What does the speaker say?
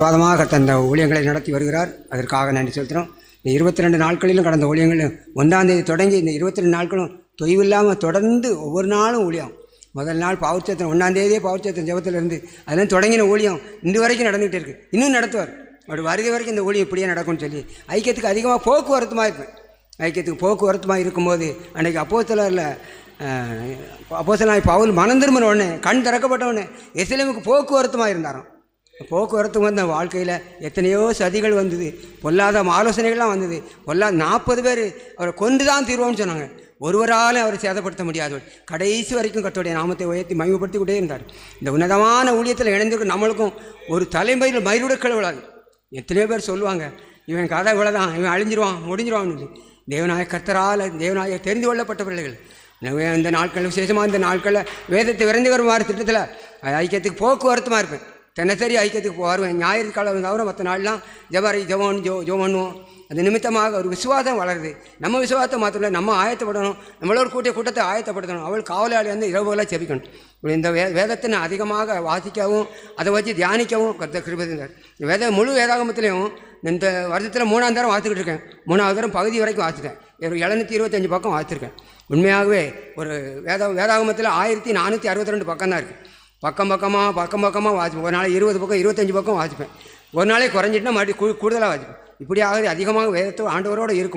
வாதமாக தந்த ஊழியங்களை நடத்தி வருகிறார். அதற்காக நன்றி செலுத்துகிறோம். இந்த 22 நாட்களிலும் கடந்த ஊழியங்களும் 1ஆம் தேதி தொடங்கி இந்த 22 நாட்களும் தொய்வில்லாமல் தொடர்ந்து ஒவ்வொரு நாளும் ஊழியம். முதல் நாள் பாவச்சத்திரம் 1ஆம் தேதியே பாவச்சத்திரம் ஜெபத்தில் இருந்து அதெல்லாம் தொடங்கின ஊழியம் இன்று வரைக்கும் நடந்துகிட்டே இருக்குது. இன்னும் நடத்துவார். அப்படி வருகை வரைக்கும் இந்த ஊழியம் இப்படியே நடக்கும்னு சொல்லி ஐக்கியத்துக்கு அதிகமாக போக்குவரத்துமாக இருப்பேன். ஐக்கியத்துக்கு போக்குவரத்துமாக இருக்கும்போது அன்றைக்கி அப்போஸ்தலனாகிய பவுல் மனம் திரும்பின உடனே கண் திறக்கப்பட்ட உடனே எருசலேமுக்கு போக்குவரத்துமாக இருந்தாராம். போக்குவரத்து வந்த வாழ்க்கையில் எத்தனையோ சதிகள் வந்தது, பொல்லாத ஆலோசனைகள்லாம் வந்தது. 40 பேர் அவரை கொண்டு தான் தீர்வோம்னு சொன்னாங்க. ஒருவரால் அவரை சேதப்படுத்த முடியாது. கடைசி வரைக்கும் கர்த்தருடைய நாமத்தை உயர்த்தி மகிமைப்படுத்தி கொண்டே இருந்தார். இந்த உன்னதமான ஊழியத்தில் இணைந்திருக்க நம்மளுக்கும் ஒரு தலைமையில் மயிலுடக்கள் விழாது. எத்தனையோ பேர் சொல்லுவாங்க, இவன் கதை இவ்வளோதான், இவன் அழிஞ்சிருவான் முடிஞ்சிருவான்னு. தேவநாயக கர்த்தரால் தேவநாயக தெரிந்து கொள்ளப்பட்ட பிள்ளைகள் இந்த நாட்கள் விசேஷமாக இந்த நாட்களில் வேதத்தை விரைந்து வருமாறு திட்டத்தில் ஐக்கியத்துக்கு போக்குவரத்துமாக இருப்பேன். தினசரி ஐக்கியத்துக்கு வருவேன். ஞாயிறு காலம் தவிர மற்ற நாள்லாம் ஜெபம் பண்ணுவோம். அது நிமித்தமாக ஒரு விசுவாசம் வளருது. நம்ம விசுவாசத்தை மாத்திரம் நம்ம ஆயத்தப்படணும். நம்மளோட கூட்டத்தை ஆயத்தப்படுத்தணும். அவள் காவலாளி வந்து இரவுகளாக செபிக்கணும். இந்த வேதத்தை நான் அதிகமாக வாசிக்கவும் அதை வச்சு தியானிக்கவும் கர்த்தர் கிருபை தந்தார். முழு வேதாகமத்திலையும் இந்த வருஷத்தில் 3ஆம் தரம் வாசிக்கிட்டு இருக்கேன். 3ஆவது தரம் பகுதி வரைக்கும் வாசிட்டேன். ஒரு 725 பக்கம் வாசிச்சிருக்கேன். உண்மையாகவே ஒரு வேதாகமத்தில் 1462 பக்கம் தான் இருக்குது. பக்கம் பக்கமாக வாசிப்பேன். ஒரு நாளைக்கு 20 பக்கம் 25 பக்கம் வாசிப்பேன். ஒரு நாளைக்கு குறைஞ்சிட்டுனா மறுபடியும் கூடுதலாக வாசிப்பேன். இப்படியாவது அதிகமாக வேதத்தை ஆண்டவரோடு இருக்கும்.